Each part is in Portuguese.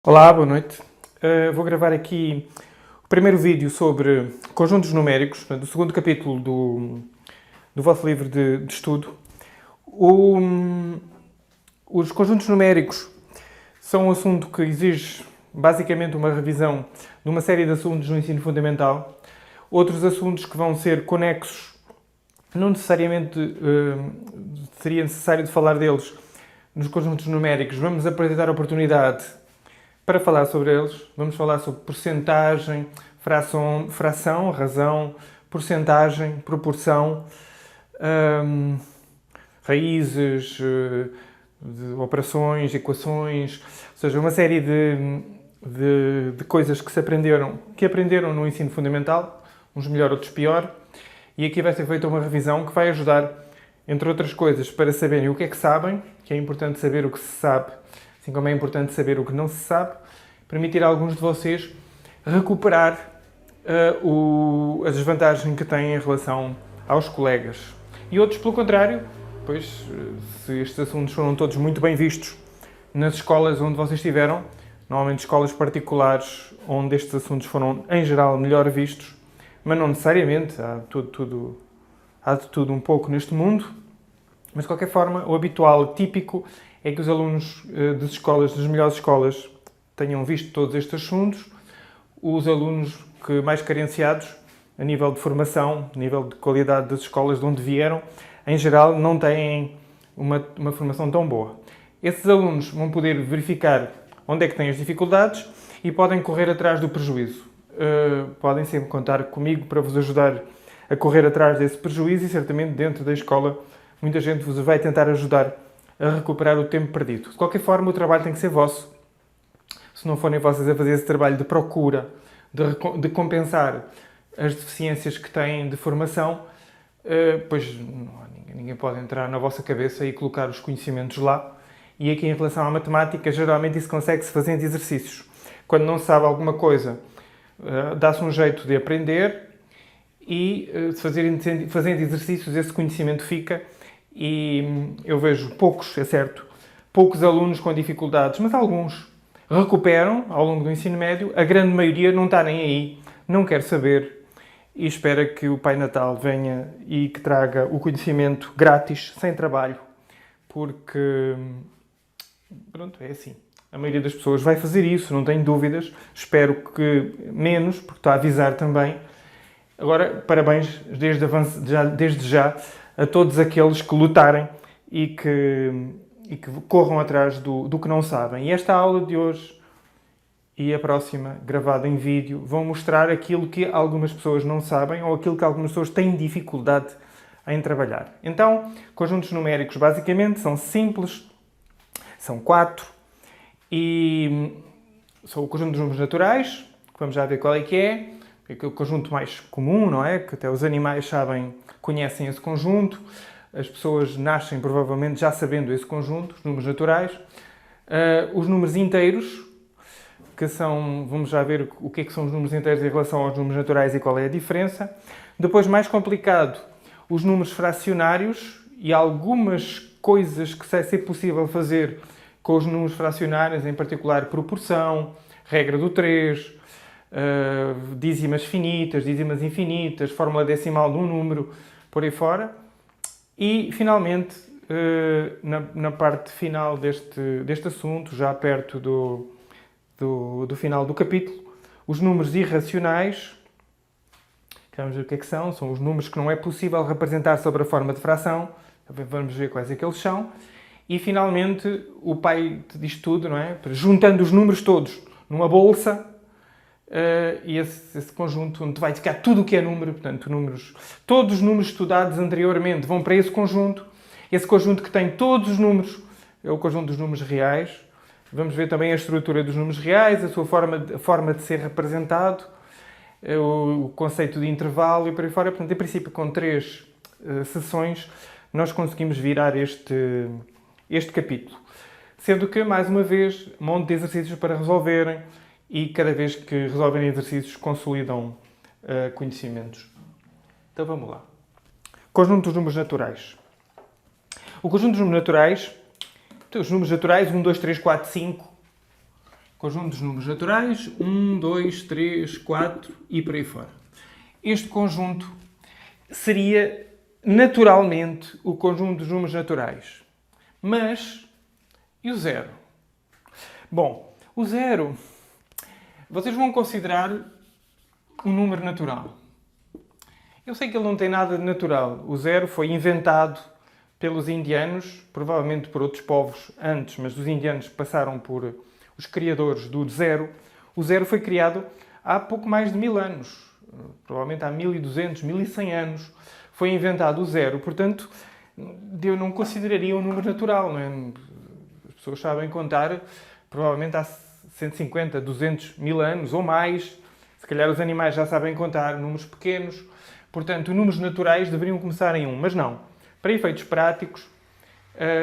Olá, boa noite. Vou gravar aqui o primeiro vídeo sobre conjuntos numéricos, do segundo capítulo do vosso livro de estudo. Os conjuntos numéricos são um assunto que exige basicamente uma revisão de uma série de assuntos no ensino fundamental. Outros assuntos que vão ser conexos, não necessariamente seria necessário de falar deles nos conjuntos numéricos. Vamos aproveitar a oportunidade para falar sobre eles. Vamos falar sobre percentagem, fração, razão, porcentagem, proporção, raízes, de operações, equações, ou seja, uma série de coisas que aprenderam no ensino fundamental, uns melhor, outros pior, e aqui vai ser feita uma revisão que vai ajudar, entre outras coisas, para saberem o que é que sabem, que é importante saber o que se sabe, assim como é importante saber o que não se sabe, permitir a alguns de vocês recuperar a desvantagem que têm em relação aos colegas. E outros, pelo contrário, pois, se estes assuntos foram todos muito bem vistos nas escolas onde vocês estiveram, normalmente escolas particulares onde estes assuntos foram, em geral, melhor vistos, mas não necessariamente, há de tudo um pouco neste mundo, mas de qualquer forma, o habitual, típico, é que os alunos das melhores escolas tenham visto todos estes assuntos. Os alunos mais carenciados, a nível de formação, a nível de qualidade das escolas de onde vieram, em geral, não têm uma formação tão boa. Esses alunos vão poder verificar onde é que têm as dificuldades e podem correr atrás do prejuízo. Podem sempre contar comigo para vos ajudar a correr atrás desse prejuízo e, certamente, dentro da escola, muita gente vos vai tentar ajudar a recuperar o tempo perdido. De qualquer forma, o trabalho tem que ser vosso. Se não forem vocês a fazer esse trabalho de procura, de compensar as deficiências que têm de formação, pois ninguém pode entrar na vossa cabeça e colocar os conhecimentos lá. E aqui, em relação à matemática, geralmente isso consegue-se fazendo exercícios. Quando não se sabe alguma coisa, dá-se um jeito de aprender e, fazendo exercícios, esse conhecimento fica. E eu vejo poucos alunos com dificuldades, mas alguns recuperam ao longo do ensino médio. A grande maioria não está nem aí, não quer saber e espera que o Pai Natal venha e que traga o conhecimento grátis, sem trabalho, porque, pronto, é assim. A maioria das pessoas vai fazer isso, não tenho dúvidas. Espero que menos, porque estou a avisar também. Agora, parabéns desde já a todos aqueles que lutarem e que corram atrás do que não sabem. E esta aula de hoje e a próxima, gravada em vídeo, vão mostrar aquilo que algumas pessoas não sabem ou aquilo que algumas pessoas têm dificuldade em trabalhar. Então, conjuntos numéricos basicamente são simples, são 4, e são o conjunto dos números naturais, que vamos já ver qual é que é o conjunto mais comum, não é? Que até os animais conhecem esse conjunto. As pessoas nascem provavelmente já sabendo esse conjunto, os números naturais. Os números inteiros, que são, vamos já ver o que é que são os números inteiros em relação aos números naturais e qual é a diferença. Depois, mais complicado, os números fracionários e algumas coisas que vai ser possível fazer com os números fracionários, em particular proporção, regra do 3, dízimas finitas, dízimas infinitas, fórmula decimal de um número, por aí fora. E, finalmente, na parte final deste assunto, já perto do final do capítulo, os números irracionais, vamos ver o que é que são. São os números que não é possível representar sobre a forma de fração. Vamos ver quais é que eles são. E, finalmente, o pai diz tudo, não é? Juntando os números todos numa bolsa, e esse conjunto onde vai ficar tudo o que é número, portanto, todos os números estudados anteriormente vão para esse conjunto que tem todos os números, é o conjunto dos números reais. Vamos ver também a estrutura dos números reais, a sua forma de ser representado, o conceito de intervalo e por aí fora. Portanto, em princípio, com 3 sessões, nós conseguimos virar este capítulo. Sendo que, mais uma vez, um monte de exercícios para resolverem, e cada vez que resolverem exercícios consolidam conhecimentos. Então vamos lá. Conjunto dos números naturais. O conjunto dos números naturais, os números naturais 1, 2, 3, 4, 5, Conjunto dos números naturais, 1, 2, 3, 4 e por aí fora. Este conjunto seria naturalmente o conjunto dos números naturais. Mas, e o zero? Bom, o zero, vocês vão considerar um número natural. Eu sei que ele não tem nada de natural. O zero foi inventado pelos indianos, provavelmente por outros povos antes, mas os indianos passaram por os criadores do zero. O zero foi criado há pouco mais de 1000 anos. Provavelmente há 1200, 1100 anos. Foi inventado o zero. Portanto, eu não consideraria um número natural. Não é? As pessoas sabem contar, provavelmente há 150, 200, 1000 anos ou mais. Se calhar os animais já sabem contar números pequenos. Portanto, números naturais deveriam começar em 1, mas não. Para efeitos práticos,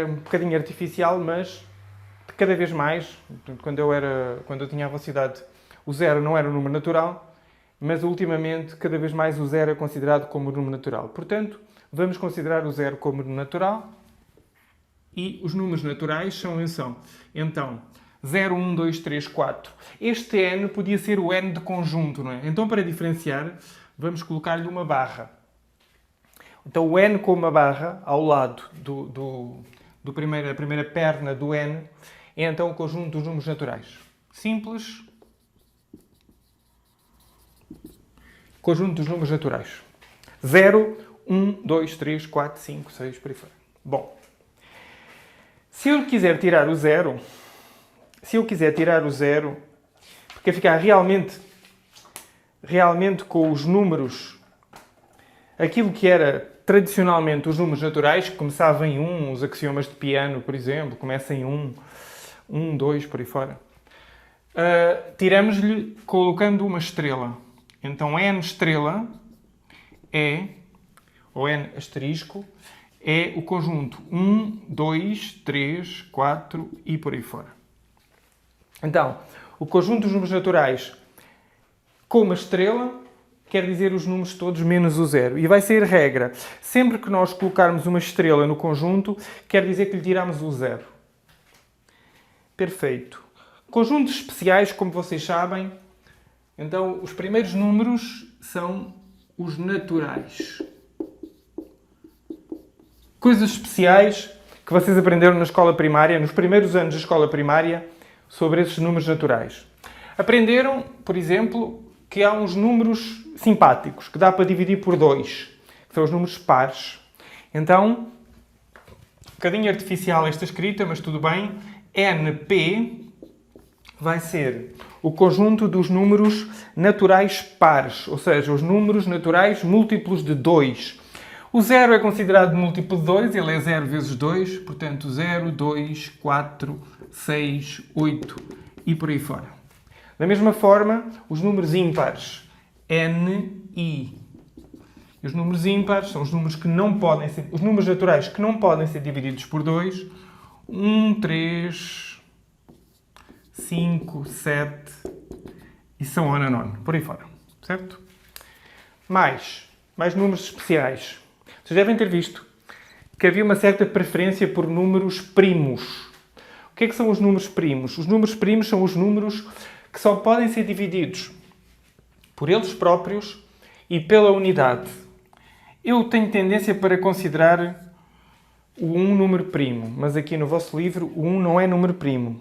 um bocadinho artificial, mas cada vez mais, quando eu tinha a vossa idade, o zero não era um número natural, mas ultimamente, cada vez mais, o zero é considerado como um número natural. Portanto, vamos considerar o zero como número natural e os números naturais são então 0, 1, 2, 3, 4. Este n podia ser o n de conjunto, não é? Então, para diferenciar, vamos colocar-lhe uma barra. Então, o n com uma barra ao lado da primeira perna do n é então o conjunto dos números naturais. Simples. Conjunto dos números naturais. 0, 1, 2, 3, 4, 5, 6, por aí fora. Bom, se eu quiser tirar o zero, porque ficar realmente com os números, aquilo que era tradicionalmente os números naturais, que começavam em 1, os axiomas de piano, por exemplo, começam em 1, 2, por aí fora. Tiramos-lhe colocando uma estrela. Então, n estrela ou n asterisco, é o conjunto 1, 2, 3, 4 e por aí fora. Então, o conjunto dos números naturais com uma estrela quer dizer os números todos menos o zero. E vai ser regra. Sempre que nós colocarmos uma estrela no conjunto, quer dizer que lhe tiramos o zero. Perfeito. Conjuntos especiais, como vocês sabem, então os primeiros números são os naturais. Coisas especiais que vocês aprenderam na escola primária, nos primeiros anos da escola primária, sobre esses números naturais. Aprenderam, por exemplo, que há uns números simpáticos, que dá para dividir por 2, que são os números pares. Então, um bocadinho artificial esta escrita, mas tudo bem. NP vai ser o conjunto dos números naturais pares, ou seja, os números naturais múltiplos de 2. O 0 é considerado múltiplo de 2, ele é 0 vezes 2, portanto 0, 2, 4, 6, 8 e por aí fora. Da mesma forma, os números ímpares, N, I. E os números ímpares são os números que não podem ser, os números naturais que não podem ser divididos por 2. 1, 3, 5, 7 e so on and on, por aí fora. Certo? Mais números especiais. Vocês devem ter visto que havia uma certa preferência por números primos. O que é que são os números primos? Os números primos são os números que só podem ser divididos por eles próprios e pela unidade. Eu tenho tendência para considerar o 1 número primo, mas aqui no vosso livro o 1 não é número primo.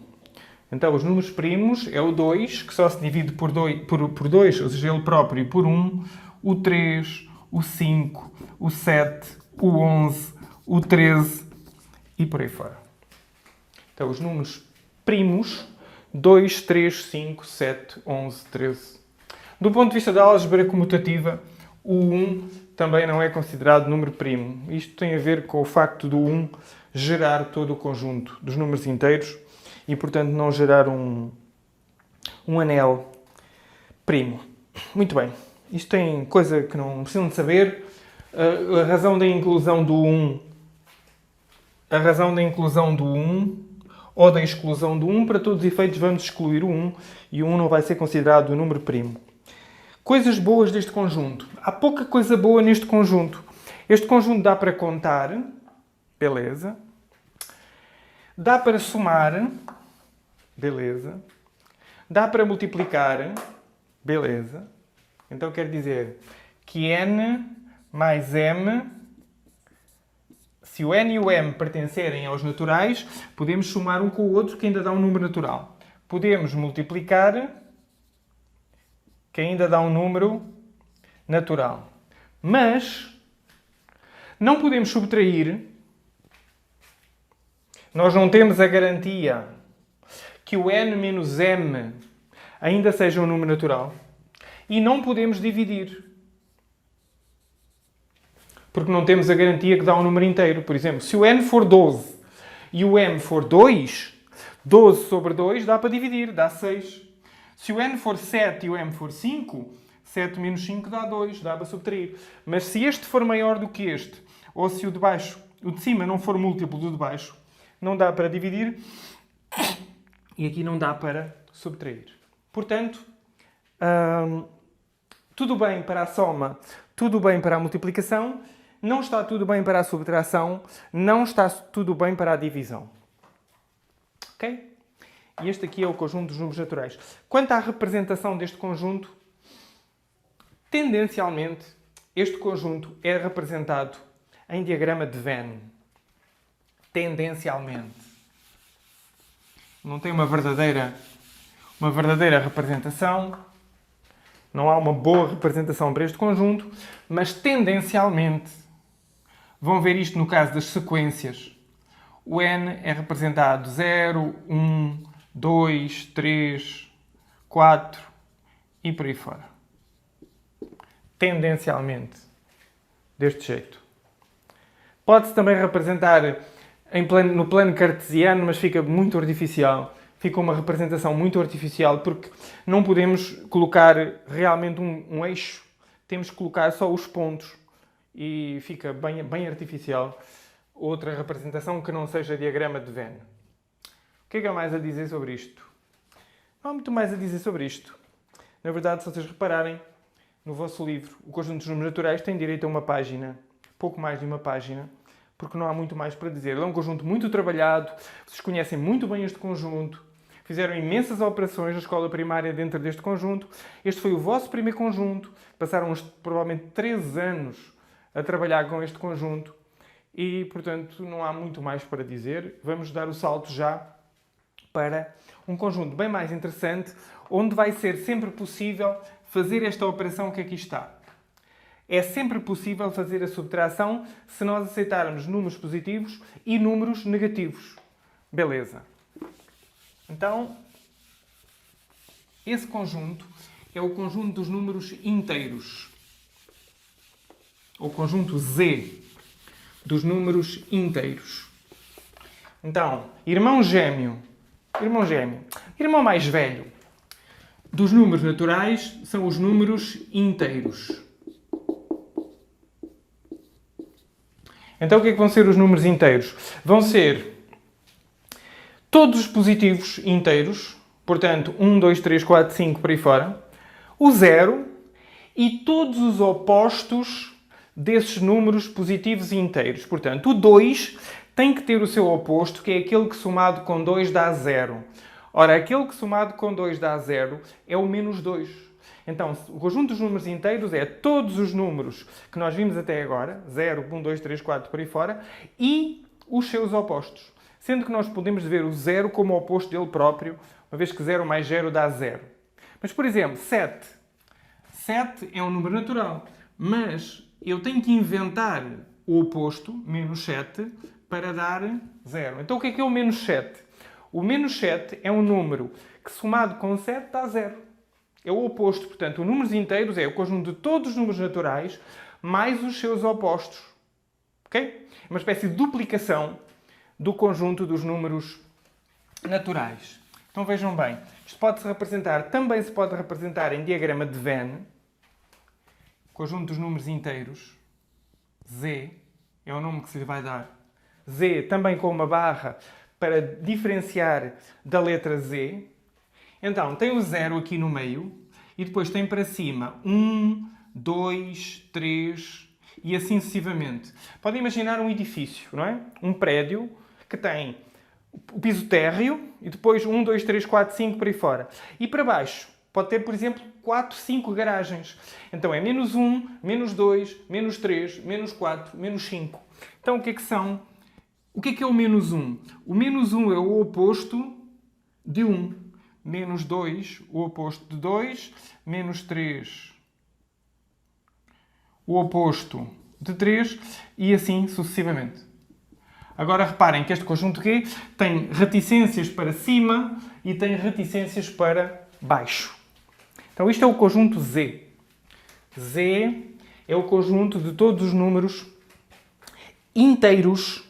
Então, os números primos é o 2, que só se divide por 2, ou seja, ele próprio, por 1, o 3, o 5, o 7, o 11, o 13 e por aí fora. Então, os números primos, 2, 3, 5, 7, 11, 13. Do ponto de vista da álgebra comutativa, o 1 também não é considerado número primo. Isto tem a ver com o facto do 1 gerar todo o conjunto dos números inteiros e, portanto, não gerar um anel primo. Muito bem. Isto tem coisa que não precisam de saber. A razão da inclusão do 1, ou da exclusão do 1, para todos os efeitos vamos excluir o 1 e o 1 não vai ser considerado um número primo. Coisas boas deste conjunto. Há pouca coisa boa neste conjunto. Este conjunto dá para contar. Beleza. Dá para somar. Beleza. Dá para multiplicar, beleza. Então quer dizer que n mais m, se o n e o m pertencerem aos naturais, podemos somar um com o outro que ainda dá um número natural. Podemos multiplicar, que ainda dá um número natural. Mas não podemos subtrair. Nós não temos a garantia que o n menos m ainda seja um número natural. E não podemos dividir. Porque não temos a garantia que dá um número inteiro. Por exemplo, se o n for 12 e o m for 2, 12 sobre 2 dá para dividir, dá 6. Se o n for 7 e o m for 5, 7 menos 5 dá 2, dá para subtrair. Mas se este for maior do que este, ou se o de baixo, o de cima não for múltiplo do de baixo, não dá para dividir e aqui não dá para subtrair. Portanto, tudo bem para a soma, tudo bem para a multiplicação, não está tudo bem para a subtração, não está tudo bem para a divisão. Ok? E este aqui é o conjunto dos números naturais. Quanto à representação deste conjunto, tendencialmente, este conjunto é representado em diagrama de Venn. Tendencialmente. Não tem uma verdadeira representação. Não há uma boa representação para este conjunto, mas tendencialmente, vão ver isto no caso das sequências. O n é representado 0, 1, 2, 3, 4 e por aí fora. Tendencialmente, deste jeito. Pode-se também representar no plano cartesiano, mas fica muito artificial. Fica uma representação muito artificial porque não podemos colocar realmente um eixo. Temos que colocar só os pontos e fica bem artificial. Outra representação que não seja diagrama de Venn. O que é que há mais a dizer sobre isto? Não há muito mais a dizer sobre isto. Na verdade, se vocês repararem, no vosso livro, o conjunto dos números naturais tem direito a uma página, pouco mais de uma página, porque não há muito mais para dizer. É um conjunto muito trabalhado, vocês conhecem muito bem este conjunto, fizeram imensas operações na escola primária dentro deste conjunto. Este foi o vosso primeiro conjunto, passaram provavelmente 3 anos a trabalhar com este conjunto e, portanto, não há muito mais para dizer. Vamos dar o salto já para um conjunto bem mais interessante, onde vai ser sempre possível fazer esta operação que aqui está. É sempre possível fazer a subtração se nós aceitarmos números positivos e números negativos. Beleza. Então, esse conjunto é o conjunto dos números inteiros. O conjunto Z dos números inteiros. Então, irmão mais velho dos números naturais são os números inteiros. Então, o que é que vão ser os números inteiros? Vão ser todos os positivos inteiros, portanto, 1, 2, 3, 4, 5, por aí fora, o 0 e todos os opostos desses números positivos e inteiros. Portanto, o 2 tem que ter o seu oposto, que é aquele que somado com 2 dá 0. Ora, aquele que somado com 2 dá 0 é o menos 2. Então, o conjunto dos números inteiros é todos os números que nós vimos até agora, 0, 1, 2, 3, 4, por aí fora, e os seus opostos. Sendo que nós podemos ver o 0 como oposto dele próprio, uma vez que 0 mais 0 dá 0. Mas, por exemplo, 7. 7 é um número natural, mas eu tenho que inventar o oposto, menos 7, para dar 0. Então, o que é o menos 7? O menos 7 é um número que, somado com 7, dá 0. É o oposto. Portanto, os números inteiros é o conjunto de todos os números naturais mais os seus opostos. Ok? É uma espécie de duplicação do conjunto dos números naturais. Então, vejam bem. Isto pode-se representar, também se pode representar em diagrama de Venn. Conjunto dos números inteiros. Z é o nome que se lhe vai dar. Z também com uma barra para diferenciar da letra Z. Então, tem o 0 aqui no meio e depois tem para cima 1, 2, 3 e assim sucessivamente. Podem imaginar um edifício, não é? Um prédio que tem o piso térreo e depois 1, 2, 3, 4, 5 por aí fora. E para baixo pode ter, por exemplo, 4, 5 garagens. Então é menos 1, menos 2, menos 3, menos 4, menos 5. Então o que é que são? O que é o menos 1? O menos 1 é o oposto de 1. Menos 2, o oposto de 2. Menos 3, o oposto de 3. E assim sucessivamente. Agora reparem que este conjunto Q tem reticências para cima e tem reticências para baixo. Então isto é o conjunto Z. Z é o conjunto de todos os números inteiros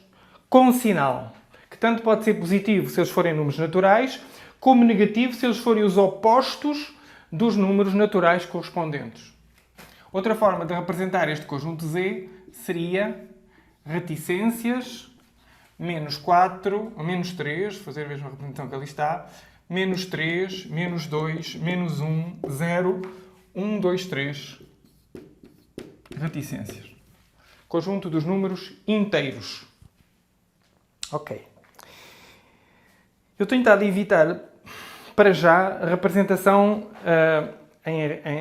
com sinal, que tanto pode ser positivo se eles forem números naturais, como negativo se eles forem os opostos dos números naturais correspondentes. Outra forma de representar este conjunto Z seria reticências menos 4, ou menos 3, fazer a mesma representação que ali está, menos 3, menos 2, menos 1, 0, 1, 2, 3, reticências. Conjunto dos números inteiros. Ok. Eu tenho tentado evitar, para já, a representação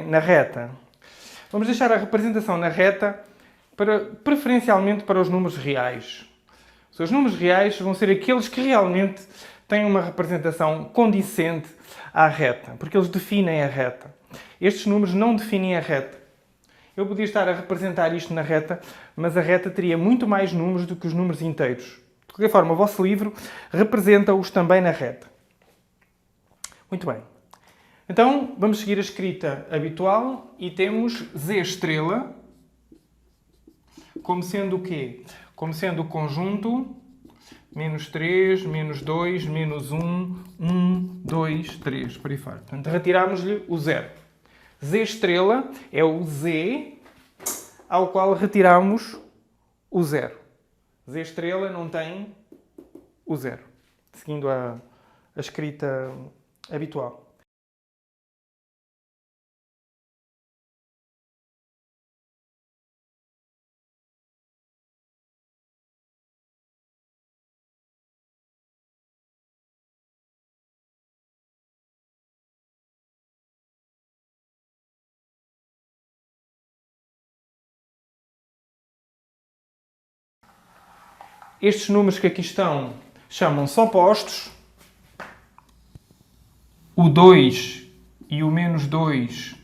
na reta. Vamos deixar a representação na reta preferencialmente para os números reais. Os números reais vão ser aqueles que realmente têm uma representação condicente à reta, porque eles definem a reta. Estes números não definem a reta. Eu podia estar a representar isto na reta, mas a reta teria muito mais números do que os números inteiros. De qualquer forma, o vosso livro representa-os também na reta. Muito bem. Então, vamos seguir a escrita habitual e temos Z estrela como sendo o quê? Como sendo o conjunto menos 3, menos 2, menos 1, 1, 2, 3, por aí fora. Portanto, retiramos-lhe o 0. Z estrela é o Z ao qual retiramos o 0. Z estrela não tem o 0, seguindo a escrita habitual. Estes números que aqui estão chamam-se opostos. O 2 e o menos 2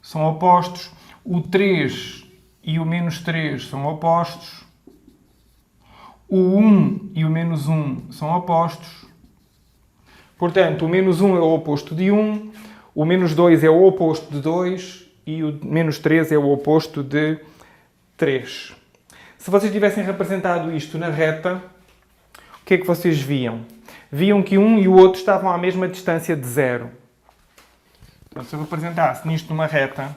são opostos. O 3 e o menos 3 são opostos. O 1 e o menos 1 são opostos. Portanto, o menos 1 é o oposto de 1, o menos 2 é o oposto de 2 e o menos 3 é o oposto de 3. Se vocês tivessem representado isto na reta, o que é que vocês viam? Viam que um e o outro estavam à mesma distância de 0. Então, se eu representasse nisto numa reta...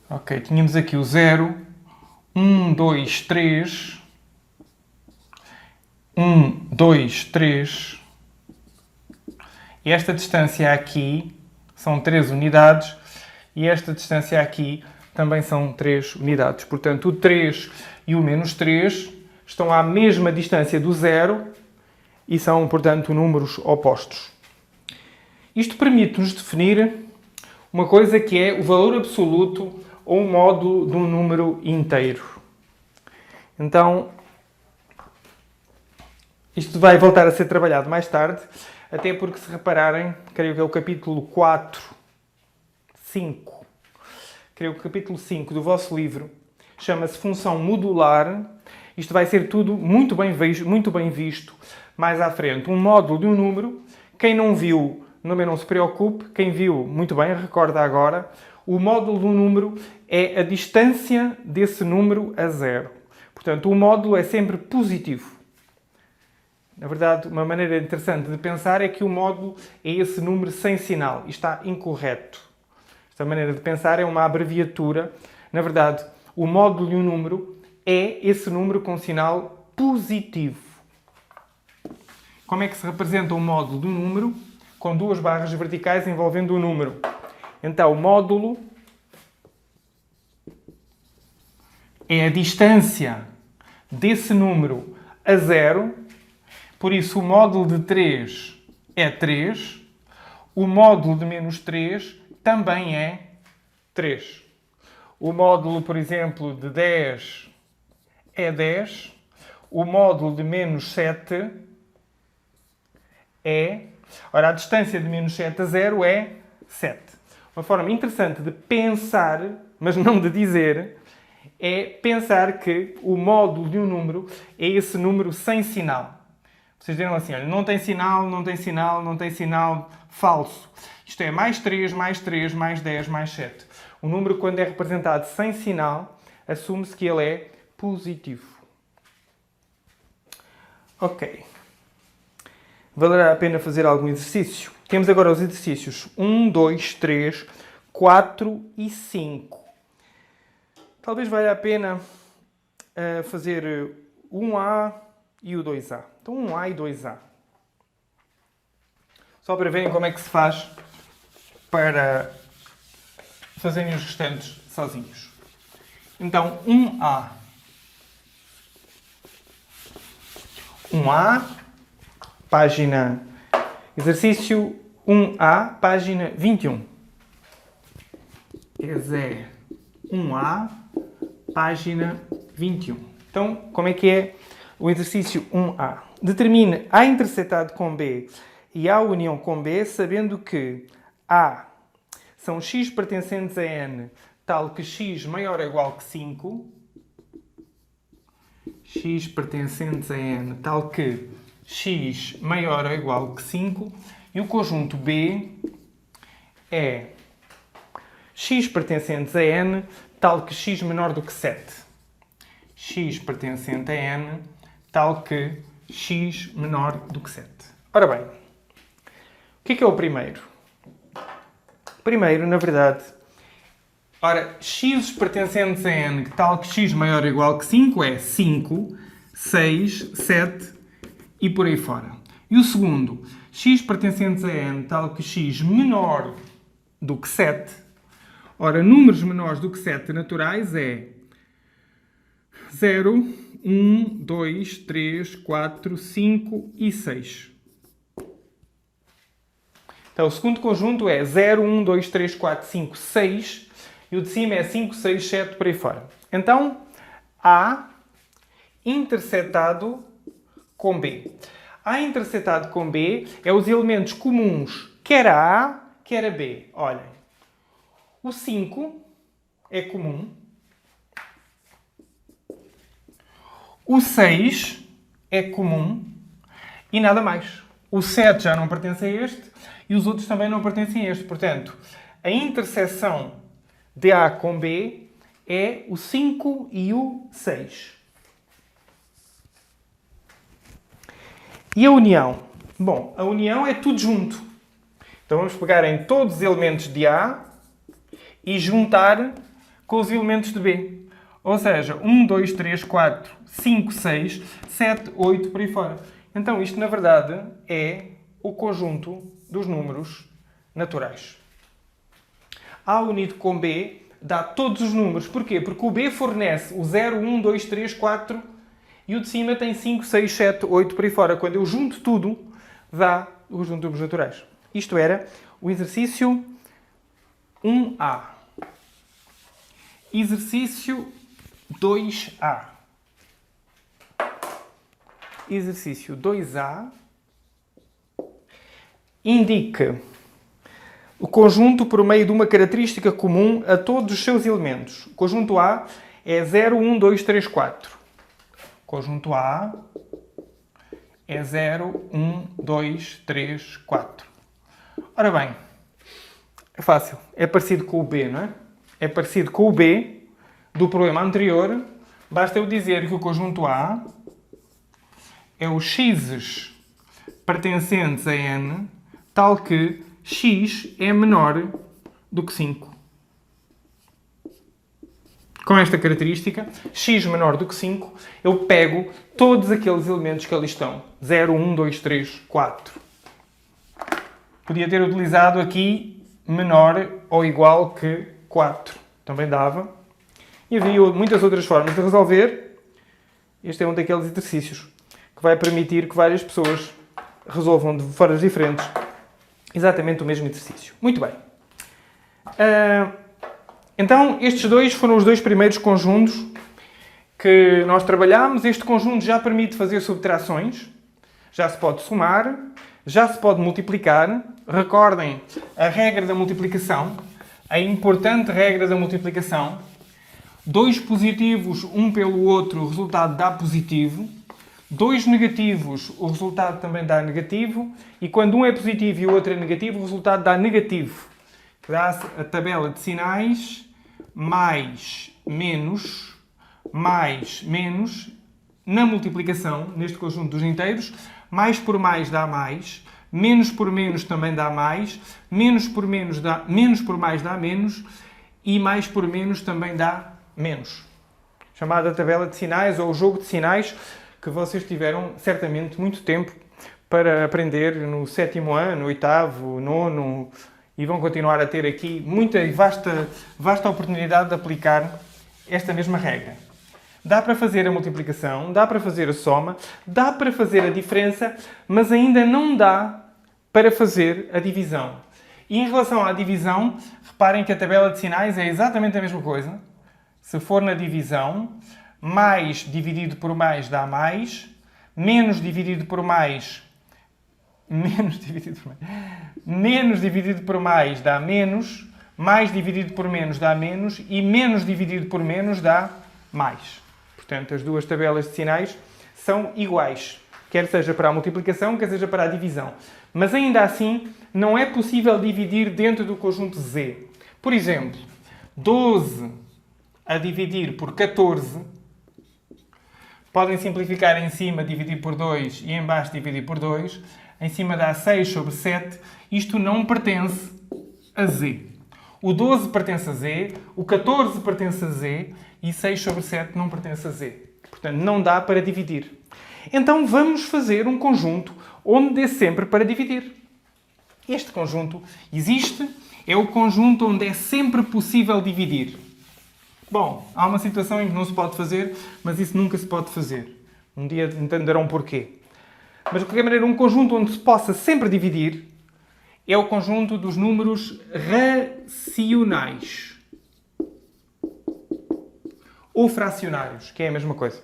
Ok, tínhamos aqui o 0, 1, 2, 3... 1, 2, 3... E esta distância aqui são 3 unidades... E esta distância aqui também são 3 unidades. Portanto, o 3 e o menos 3 estão à mesma distância do 0 e são, portanto, números opostos. Isto permite-nos definir uma coisa que é o valor absoluto ou o módulo de um número inteiro. Então, isto vai voltar a ser trabalhado mais tarde, até porque, se repararem, creio que é o capítulo 4, 5. Creio que o capítulo 5 do vosso livro chama-se Função Modular. Isto vai ser tudo muito bem visto mais à frente. Um módulo de um número. Quem não viu, não se preocupe. Quem viu, muito bem, recorda agora. O módulo de um número é a distância desse número a 0. Portanto, o módulo é sempre positivo. Na verdade, uma maneira interessante de pensar é que o módulo é esse número sem sinal. E está incorreto. Esta maneira de pensar é uma abreviatura. Na verdade, o módulo de um número é esse número com sinal positivo. Como é que se representa o módulo de um número? Com duas barras verticais envolvendo o número. Então, o módulo é a distância desse número a 0. Por isso, o módulo de 3 é 3. O módulo de menos 3 também é 3. O módulo, por exemplo, de 10 é 10. O módulo de menos 7 é... Ora, a distância de menos 7 a 0 é 7. Uma forma interessante de pensar, mas não de dizer, é pensar que o módulo de um número é esse número sem sinal. Vocês dirão assim, olha, não tem sinal, não tem sinal, não tem sinal, falso. Isto é mais 3, mais 3, mais 10, mais 7. O número, quando é representado sem sinal, assume-se que ele é positivo. Ok. Valerá a pena fazer algum exercício? Temos agora os exercícios 1, 2, 3, 4 e 5. Talvez valha a pena fazer o 1A e o 2A. Então, 1A e 2A. Só para verem como é que se faz para fazerem os restantes sozinhos. Então, 1A. 1A, página... Exercício 1A, página 21. Exé 1A, página 21. Então, como é que é o exercício 1A? Determine A intersetado com B e A união com B, sabendo que A são x pertencentes a N, tal que x maior ou igual que 5. X pertencentes a N, tal que x maior ou igual que 5. E o conjunto B é x pertencentes a N, tal que x menor do que 7. X pertencente a N, tal que x menor do que 7. Ora bem, o que é o primeiro? O primeiro, na verdade, ora, x pertencentes a N, tal que x maior ou igual que 5, é 5, 6, 7 e por aí fora. E o segundo, x pertencentes a N, tal que x menor do que 7. Ora, números menores do que 7 naturais é 0, 1, 2, 3, 4, 5 e 6. Então, o segundo conjunto é 0, 1, 2, 3, 4, 5, 6. E o de cima é 5, 6, 7, por aí fora. Então, A intersetado com B. A intersetado com B é os elementos comuns, quer a A, quer a B. Olhem, o 5 é comum. O 6 é comum. E nada mais. O 7 já não pertence a este e os outros também não pertencem a este. Portanto, a interseção de A com B é o 5 e o 6. E a união? Bom, a união é tudo junto. Então vamos pegar em todos os elementos de A e juntar com os elementos de B. Ou seja, 1, 2, 3, 4, 5, 6, 7, 8, por aí fora. Então isto, na verdade, é o conjunto dos números naturais. A unido com B dá todos os números. Porquê? Porque o B fornece o 0, 1, 2, 3, 4 e o de cima tem 5, 6, 7, 8 por aí fora. Quando eu junto tudo, dá o conjunto de números naturais. Isto era o exercício 1A. Exercício 2A. Exercício 2A indica o conjunto por meio de uma característica comum a todos os seus elementos. O conjunto A é 0, 1, 2, 3, 4. O conjunto A é 0, 1, 2, 3, 4. Ora bem, é fácil. É parecido com o B, não é? É parecido com o B do problema anterior. Basta eu dizer que o conjunto A é os x's pertencentes a N, tal que x é menor do que 5. Com esta característica, x menor do que 5, eu pego todos aqueles elementos que ali estão. 0, 1, 2, 3, 4. Podia ter utilizado aqui menor ou igual que 4. Também dava. E havia muitas outras formas de resolver. Este é um daqueles exercícios que vai permitir que várias pessoas resolvam de formas diferentes exatamente o mesmo exercício. Muito bem. Então, estes dois foram os dois primeiros conjuntos que nós trabalhámos. Este conjunto já permite fazer subtrações, já se pode somar, já se pode multiplicar. Recordem a regra da multiplicação, a importante regra da multiplicação. Dois positivos, um pelo outro, o resultado dá positivo. Dois negativos, o resultado também dá negativo. E quando um é positivo e o outro é negativo, o resultado dá negativo. Dá-se a tabela de sinais, mais, menos, na multiplicação, neste conjunto dos inteiros. Mais por mais dá mais. Menos por menos também dá mais. Menos por mais dá menos. E mais por menos também dá menos. Chamada tabela de sinais ou o jogo de sinais, que vocês tiveram certamente muito tempo para aprender no 7º ano, 8º, 9º, e vão continuar a ter aqui muita e vasta oportunidade de aplicar esta mesma regra. Dá para fazer a multiplicação, dá para fazer a soma, dá para fazer a diferença, mas ainda não dá para fazer a divisão. E em relação à divisão, reparem que a tabela de sinais é exatamente a mesma coisa. Se for na divisão, mais dividido por mais dá mais, menos dividido por mais menos dividido por mais dá menos, mais dividido por menos dá menos e menos dividido por menos dá mais. Portanto, as duas tabelas de sinais são iguais, quer seja para a multiplicação, quer seja para a divisão. Mas ainda assim, não é possível dividir dentro do conjunto Z. Por exemplo, 12 a dividir por 14, podem simplificar em cima dividir por 2 e em baixo dividir por 2. Em cima dá 6 sobre 7. Isto não pertence a Z. O 12 pertence a Z, o 14 pertence a Z e 6 sobre 7 não pertence a Z. Portanto, não dá para dividir. Então, vamos fazer um conjunto onde dê sempre para dividir. Este conjunto existe, é o conjunto onde é sempre possível dividir. Bom, há uma situação em que não se pode fazer, mas isso nunca se pode fazer. Um dia entenderão porquê. Mas, de qualquer maneira, um conjunto onde se possa sempre dividir é o conjunto dos números racionais. Ou fracionários, que é a mesma coisa.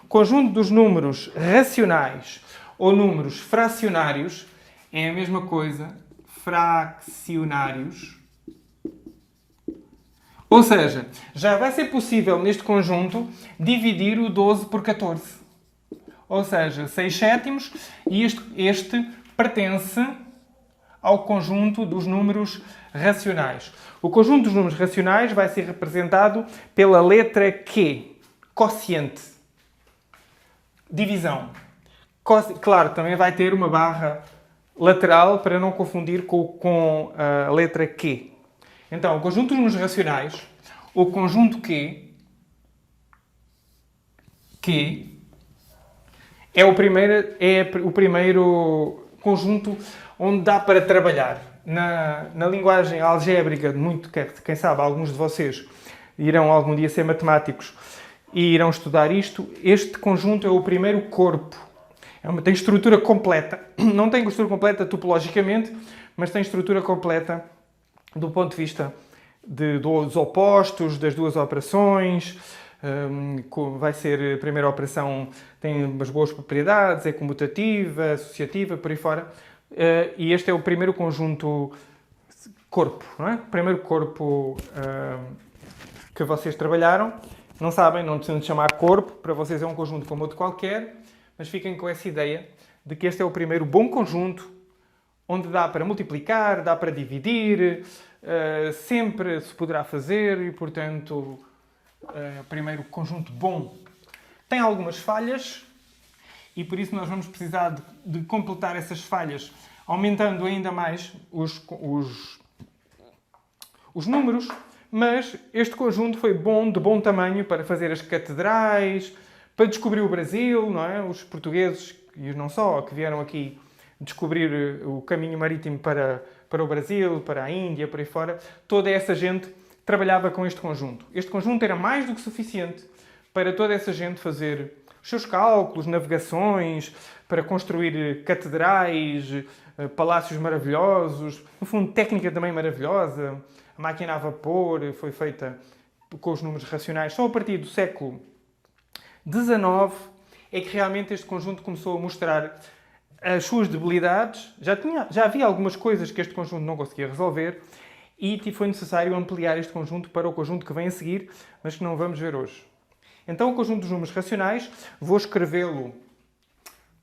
O conjunto dos números racionais ou números fracionários é a mesma coisa, fraccionários. Ou seja, já vai ser possível neste conjunto dividir o 12 por 14. Ou seja, 6 sétimos, e este pertence ao conjunto dos números racionais. O conjunto dos números racionais vai ser representado pela letra Q, quociente. Divisão. Claro, também vai ter uma barra lateral para não confundir com a letra Q. Então, o conjunto dos números racionais, o conjunto Q, é o primeiro conjunto onde dá para trabalhar. Na linguagem algébrica, quem sabe, alguns de vocês irão algum dia ser matemáticos e irão estudar isto. Este conjunto é o primeiro corpo. Tem estrutura completa. Não tem estrutura completa topologicamente, mas tem estrutura completa do ponto de vista dos opostos, das duas operações. Vai ser a primeira operação, tem umas boas propriedades, é comutativa, associativa, por aí fora. E este é o primeiro conjunto corpo, não é? O primeiro corpo que vocês trabalharam. Não sabem, não precisam de chamar corpo, para vocês é um conjunto como outro qualquer, mas fiquem com essa ideia de que este é o primeiro bom conjunto onde dá para multiplicar, dá para dividir, sempre se poderá fazer e, portanto, primeiro conjunto bom. Tem algumas falhas e por isso nós vamos precisar de completar essas falhas, aumentando ainda mais os números, mas este conjunto foi de bom tamanho para fazer as catedrais, para descobrir o Brasil, não é? Os portugueses, e não só, que vieram aqui descobrir o caminho marítimo para o Brasil, para a Índia, por aí fora, toda essa gente trabalhava com este conjunto. Este conjunto era mais do que suficiente para toda essa gente fazer os seus cálculos, navegações, para construir catedrais, palácios maravilhosos, no fundo, técnica também maravilhosa. A máquina a vapor foi feita com os números racionais. Só a partir do século XIX é que realmente este conjunto começou a mostrar as suas debilidades. Já havia algumas coisas que este conjunto não conseguia resolver e foi necessário ampliar este conjunto para o conjunto que vem a seguir, mas que não vamos ver hoje. Então, o conjunto dos números racionais, vou escrevê-lo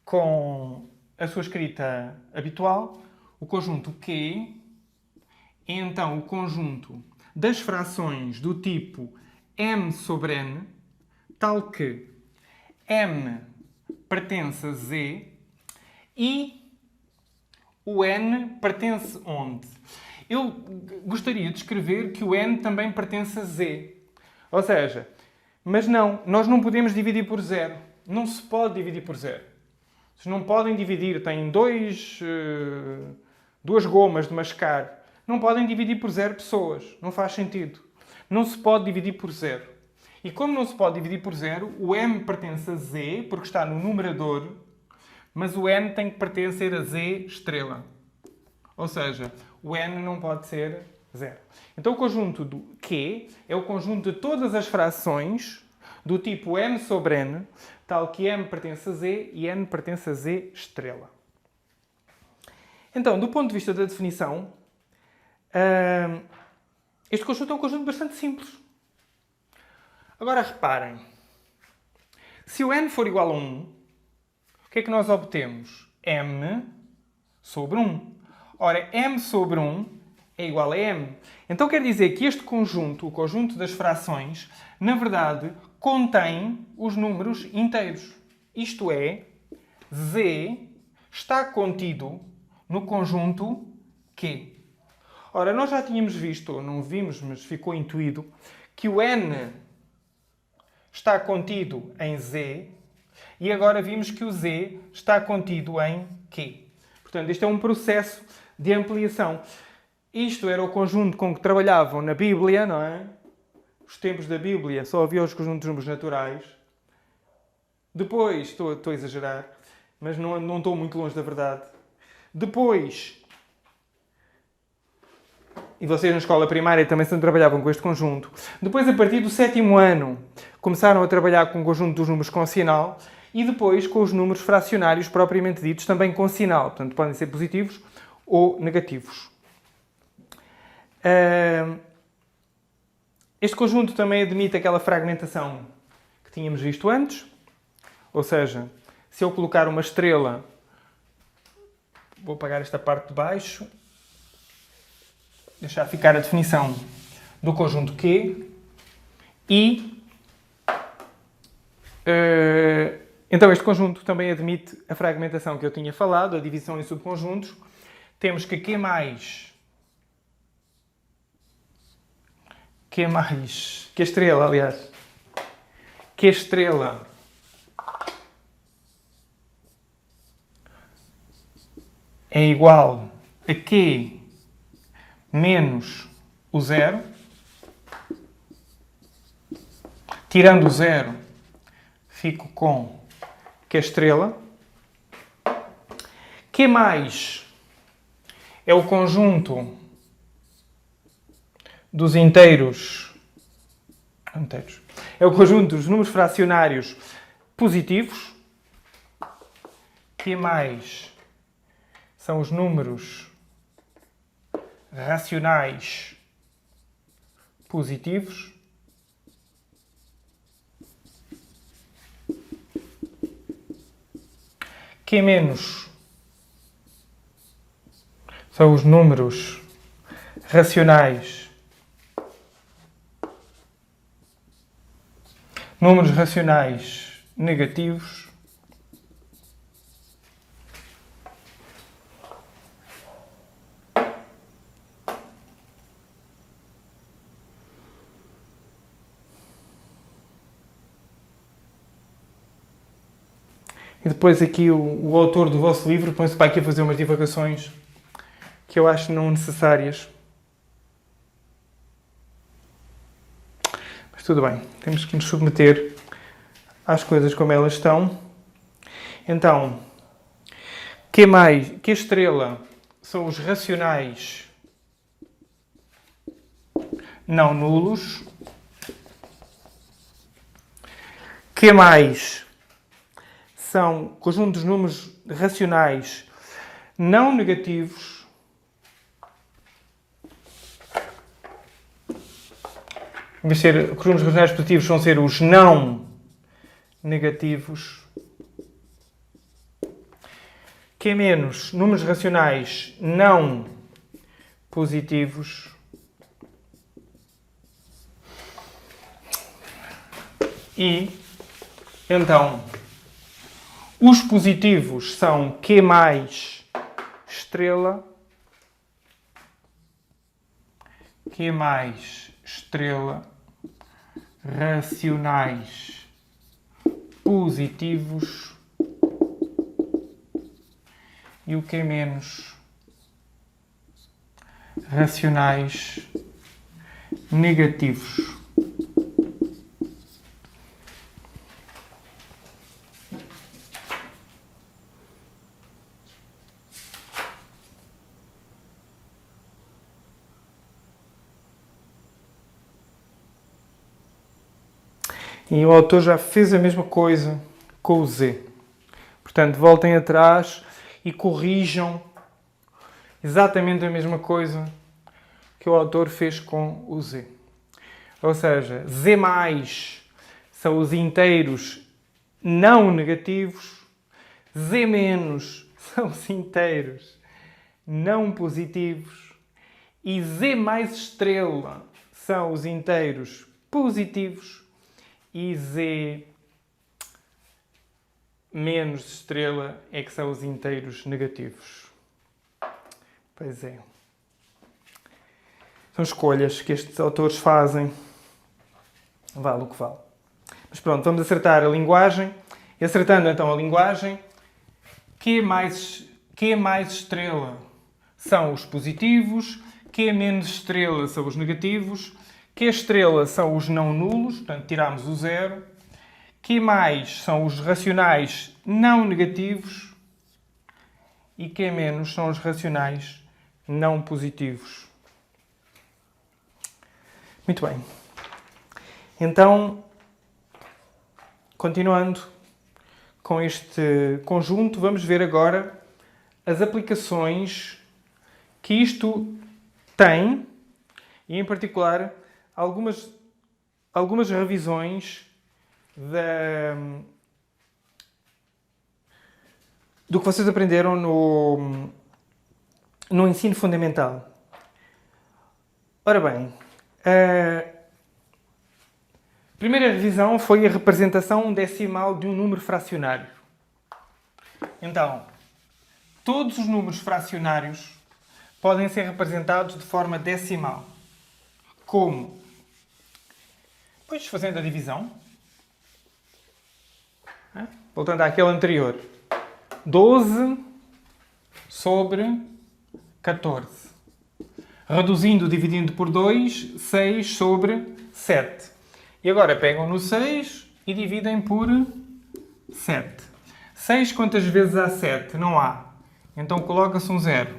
com a sua escrita habitual. O conjunto Q é então o conjunto das frações do tipo m sobre n, tal que m pertence a z e o n pertence onde? Eu gostaria de escrever que o n também pertence a z. Ou seja, mas não, nós não podemos dividir por zero. Não se pode dividir por zero. Vocês não podem dividir, têm duas gomas de mascar. Não podem dividir por zero pessoas. Não faz sentido. Não se pode dividir por zero. E como não se pode dividir por zero, o m pertence a z, porque está no numerador, mas o n tem que pertencer a z estrela. Ou seja, o n não pode ser zero. Então o conjunto do Q é o conjunto de todas as frações do tipo m sobre n, tal que m pertence a z e n pertence a z estrela. Então, do ponto de vista da definição, este conjunto é um conjunto bastante simples. Agora reparem, se o n for igual a 1, o que é que nós obtemos? M sobre 1. Ora, m sobre 1 é igual a m. Então quer dizer que este conjunto, o conjunto das frações, na verdade, contém os números inteiros. Isto é, z está contido no conjunto Q. Ora, nós já tínhamos visto, ou não vimos, mas ficou intuído, que o n está contido em z e agora vimos que o z está contido em Q. Portanto, este é um processo de ampliação. Isto era o conjunto com que trabalhavam na Bíblia, não é? Os tempos da Bíblia só havia os conjuntos de números naturais. Depois, estou a exagerar, mas não estou muito longe da verdade. Depois, e vocês na escola primária também sempre trabalhavam com este conjunto. Depois, a partir do 7º ano, começaram a trabalhar com o conjunto dos números com sinal e depois com os números fracionários propriamente ditos, também com sinal. Portanto, podem ser positivos ou negativos. Este conjunto também admite aquela fragmentação que tínhamos visto antes. Ou seja, se eu colocar uma estrela, vou apagar esta parte de baixo, deixar ficar a definição do conjunto Q e então este conjunto também admite a fragmentação que eu tinha falado, a divisão em subconjuntos. Temos que Q estrela, aliás, Q estrela é igual a Q menos o zero. Tirando o zero, fico com Q estrela. Q mais é o conjunto dos inteiros. É o conjunto dos números fracionários positivos. Q mais são os números racionais positivos. Q menos são os números racionais negativos. E depois aqui o autor do vosso livro põe-se para aqui a fazer umas divagações que eu acho não necessárias. Mas tudo bem, temos que nos submeter às coisas como elas estão. Então, que estrela são os racionais não nulos. Que mais são conjuntos de números racionais não negativos. Em vez de ser conjuntos racionais positivos, vão ser os não negativos. Que menos números racionais não positivos. E, então, os positivos são Q mais estrela, Q mais estrela, racionais positivos, e o Q menos racionais negativos. E o autor já fez a mesma coisa com o Z. Portanto, voltem atrás e corrijam exatamente a mesma coisa que o autor fez com o Z. Ou seja, Z mais são os inteiros não negativos, Z menos são os inteiros não positivos e Z mais estrela são os inteiros positivos e Z menos estrela é que são os inteiros negativos. Pois é. São escolhas que estes autores fazem. Vale o que vale. Mas pronto, vamos acertar a linguagem. E acertando então a linguagem, Q mais estrela são os positivos, Q menos estrela são os negativos, Q estrela são os não nulos, portanto tiramos o zero, Q mais são os racionais não negativos e Q menos são os racionais não positivos. Muito bem. Então, continuando com este conjunto, vamos ver agora as aplicações que isto tem e, em particular, algumas revisões do que vocês aprenderam no ensino fundamental. Ora bem, a primeira revisão foi a representação decimal de um número fracionário. Então, todos os números fracionários podem ser representados de forma decimal. Como? Pois, fazendo a divisão. Voltando àquele anterior. 12 sobre 14. Reduzindo, dividindo por 2, 6 sobre 7. E agora pegam no 6 e dividem por 7. 6 quantas vezes há 7? Não há. Então coloca-se um 0.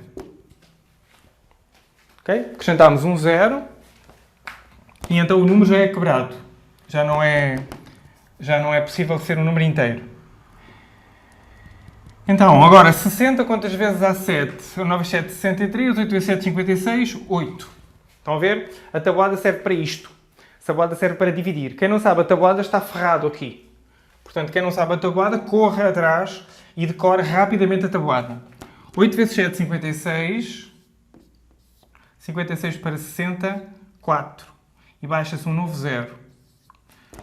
Okay? Acrescentamos um 0 e então o número já é quebrado. Já não é possível ser um número inteiro. Então, agora 60 quantas vezes há 7? 9 vezes 7, 63, 8 vezes 7, 56, 8. Estão a ver? A tabuada serve para isto. A tabuada serve para dividir. Quem não sabe a tabuada está ferrado aqui. Portanto, quem não sabe a tabuada, corra atrás e decore rapidamente a tabuada. 8 vezes 7, 56. 56 para 60, 4. E baixa-se um novo 0.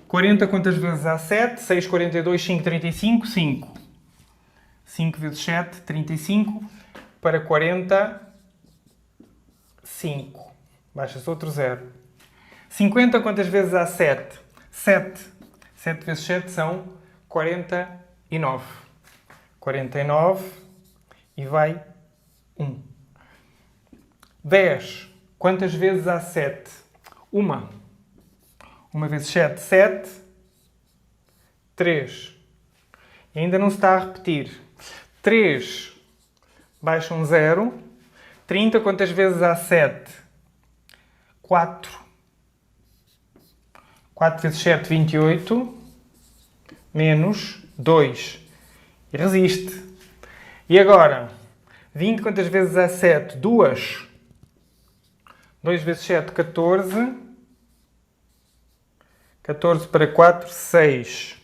40 quantas vezes há 7? 6, 42, 5, 35, 5. 5 vezes 7, 35. Para 40, 5. Baixa-se outro 0. 50 quantas vezes há 7? 7. 7 vezes 7 são 49. 49 e vai 1. 10. Quantas vezes há 7? 1. 1 vezes 7, 7. 3. E ainda não se está a repetir. 3 baixa um 0. 30 quantas vezes há 7? 4. 4 vezes 7, 28. Menos 2. E resiste. E agora? 20 quantas vezes há 7? 2. 2 vezes 7, 14. 14 para 4, 6.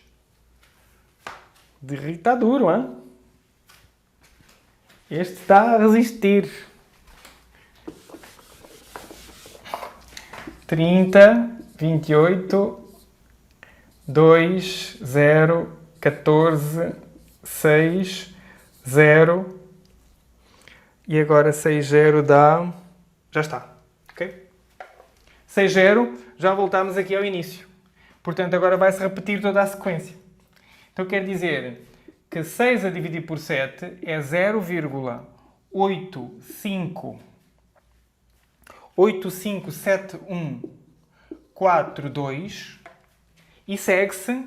Está duro, hein? Este está a resistir. 30, 28, 2, 0, 14, 6, 0. E agora 6, 0 dá... Já está. Ok? 6, 0, já voltamos aqui ao início. Portanto, agora vai-se repetir toda a sequência. Então, quer dizer que 6 a dividir por 7 é 0,857142 e segue-se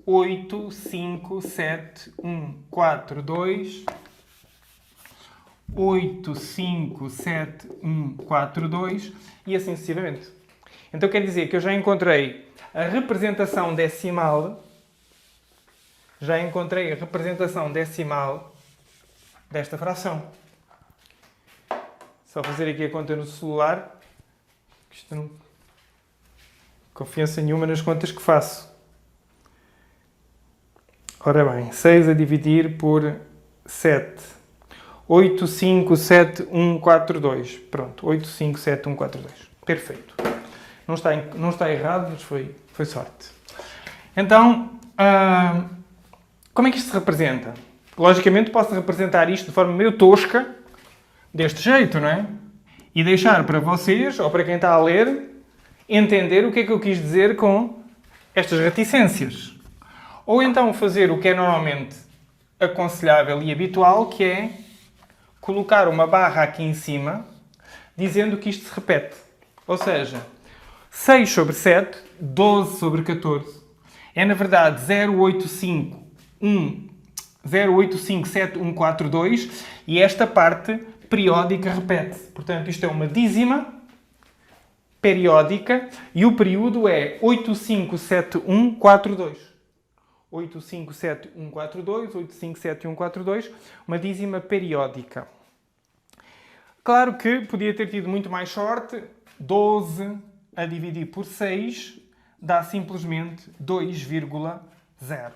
8571428571428 e assim sucessivamente. Então quer dizer que eu já encontrei a representação decimal, desta fração. Só fazer aqui a conta no celular. Isto não... Confiança nenhuma nas contas que faço. Ora bem, 6 a dividir por 7. 857142. Pronto, 857142. Perfeito. Não está errado, mas foi sorte. Então, como é que isto se representa? Logicamente, posso representar isto de forma meio tosca, deste jeito, não é? E deixar para vocês, ou para quem está a ler, entender o que é que eu quis dizer com estas reticências. Ou então fazer o que é normalmente aconselhável e habitual, que é colocar uma barra aqui em cima, dizendo que isto se repete. Ou seja, 6 sobre 7, 12 sobre 14, é na verdade 0,857142 e esta parte periódica repete-se. Portanto, isto é uma dízima periódica e o período é 857142. 857142, 857142, uma dízima periódica. Claro que podia ter tido muito mais sorte. 12 a dividir por 6 dá simplesmente 2,0.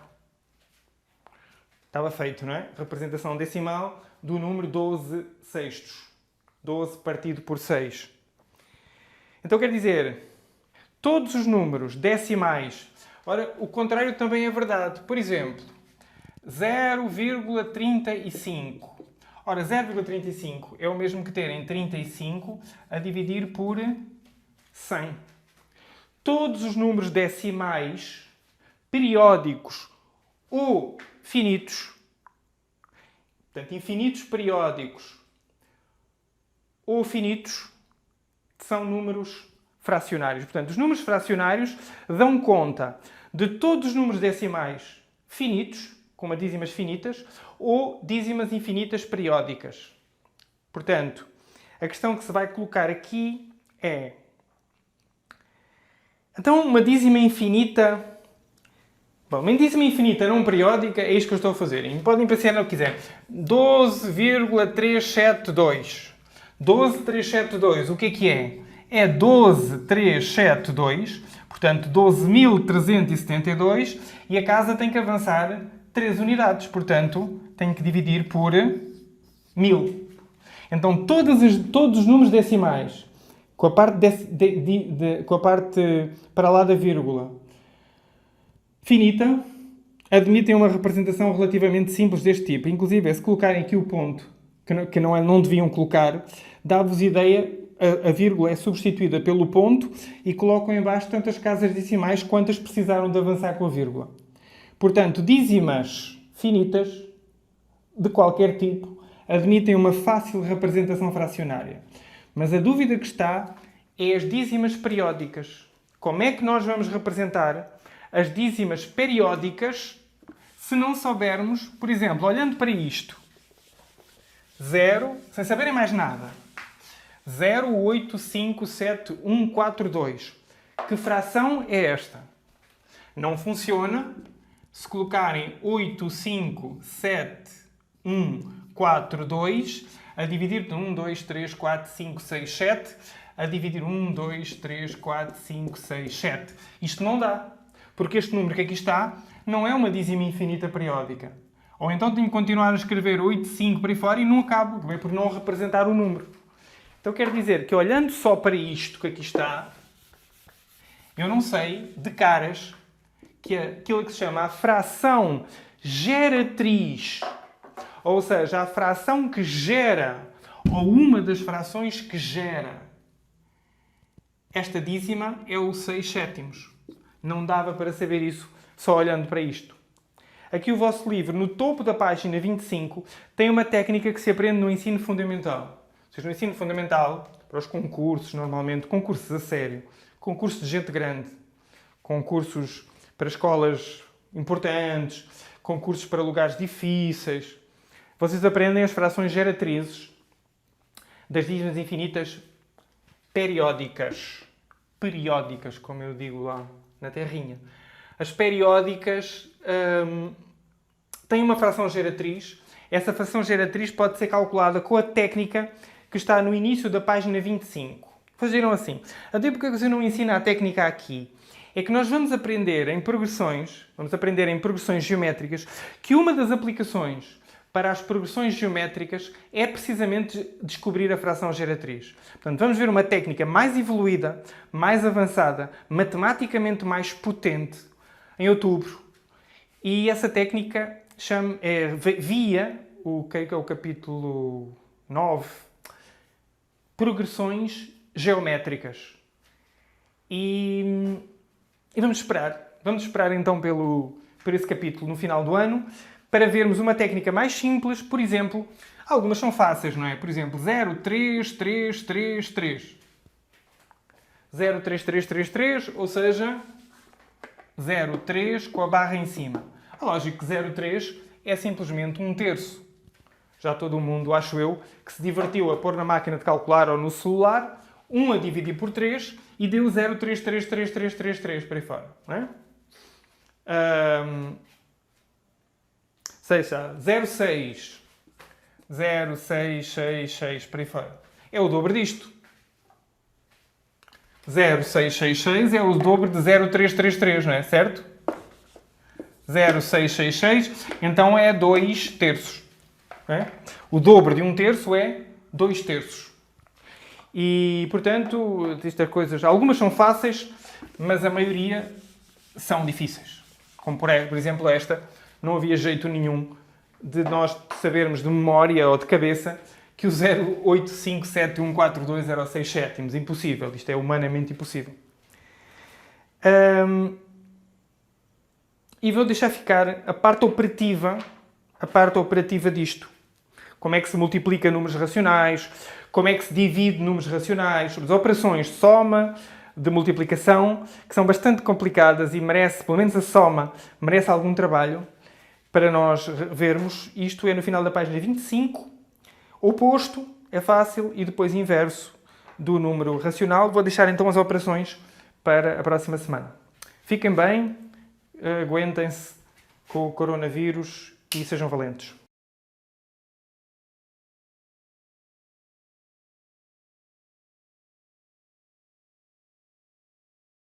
Estava feito, não é? Representação decimal do número 12 sextos. 12 partido por 6. Então quer dizer, todos os números decimais... Ora, o contrário também é verdade. Por exemplo, 0,35. Ora, 0,35 é o mesmo que terem 35 a dividir por 100. Todos os números decimais, periódicos ou finitos, portanto, infinitos periódicos ou finitos, são números fracionários. Portanto, os números fracionários dão conta de todos os números decimais finitos, com dízimas finitas, ou dízimas infinitas periódicas. Portanto, a questão que se vai colocar aqui é... Então, uma dízima infinita... Bom, uma dízima infinita não periódica é isto que eu estou a fazer. E podem pensar no que quiser. 12,372. 12,372, o que é? É 12,372, portanto 12.372, e a casa tem que avançar 3 unidades, portanto tem que dividir por 1000. Então todos os números decimais, com a parte, com a parte para lá da vírgula finita, admitem uma representação relativamente simples deste tipo. Inclusive, se colocarem aqui o ponto, que não deviam colocar, dá-vos ideia... A vírgula é substituída pelo ponto e colocam em baixo tantas casas decimais quantas precisaram de avançar com a vírgula. Portanto, dízimas finitas, de qualquer tipo, admitem uma fácil representação fracionária. Mas a dúvida que está é as dízimas periódicas. Como é que nós vamos representar as dízimas periódicas se não soubermos, por exemplo, olhando para isto, 0, sem saberem mais nada, 0,857,142. Que fração é esta? Não funciona se colocarem 857,142 a dividir por 1, 2, 3, 4, 5, 6, 7, a dividir 1, 2, 3, 4, 5, 6, 7. Isto não dá, porque este número que aqui está não é uma dízima infinita periódica. Ou então tenho que continuar a escrever 8, 5 para aí fora e não acabo, acabei por não representar o número. Então quer dizer que olhando só para isto que aqui está, eu não sei de caras que aquilo que se chama a fração geratriz, ou seja, a fração que gera, ou uma das frações que gera esta dízima é o 6 sétimos. Não dava para saber isso só olhando para isto. Aqui o vosso livro, no topo da página 25, tem uma técnica que se aprende no ensino fundamental. Ou seja, no ensino fundamental, para os concursos, normalmente, concursos a sério, concursos de gente grande, concursos para escolas importantes, concursos para lugares difíceis, vocês aprendem as frações geratrizes das dízimas infinitas periódicas. Periódicas, como eu digo lá na terrinha. As periódicas têm uma fração geratriz. Essa fração geratriz pode ser calculada com a técnica que está no início da página 25. Fazeram assim. Até porque você não ensina a técnica aqui. É que nós vamos aprender em progressões geométricas, que uma das aplicações para as progressões geométricas é precisamente descobrir a fração geratriz. Portanto, vamos ver uma técnica mais evoluída, mais avançada, matematicamente mais potente, em outubro. E essa técnica via o que é o capítulo 9, progressões geométricas. E vamos esperar então por esse capítulo no final do ano, para vermos uma técnica mais simples. Por exemplo, algumas são fáceis, não é? Por exemplo, 0, 3, 3, 3, 3. 0, 3, 3, 3, 3, ou seja, 0, 3 com a barra em cima. Lógico que 0, 3 é simplesmente 1/3. Já todo o mundo, acho eu, que se divertiu a pôr na máquina de calcular ou no celular, 1 a dividir por 3 e deu 0, 3, 3, 3, 3, 3, 3 para aí fora. Não é? 0, 6, 0, 6, 6, 6 para aí fora. É o dobro disto. 0, 6, 6, 6 é o dobro de 0, 3, 3, 3, não é? Certo? 0, 6, 6, 6, então é 2/3. É? O dobro de 1/3 é 2/3. E, portanto, estas coisas, algumas são fáceis, mas a maioria são difíceis. Como, por exemplo, esta, não havia jeito nenhum de nós sabermos de memória ou de cabeça que o 0,857,142 era o 6 sétimos. Impossível. Isto é humanamente impossível. E vou deixar ficar a parte operativa disto. Como é que se multiplica números racionais, como é que se divide números racionais, as operações de soma, de multiplicação, que são bastante complicadas e merece, pelo menos a soma, merece algum trabalho para nós vermos. Isto é no final da página 25. Oposto é fácil e depois inverso do número racional. Vou deixar então as operações para a próxima semana. Fiquem bem, aguentem-se com o coronavírus e sejam valentes.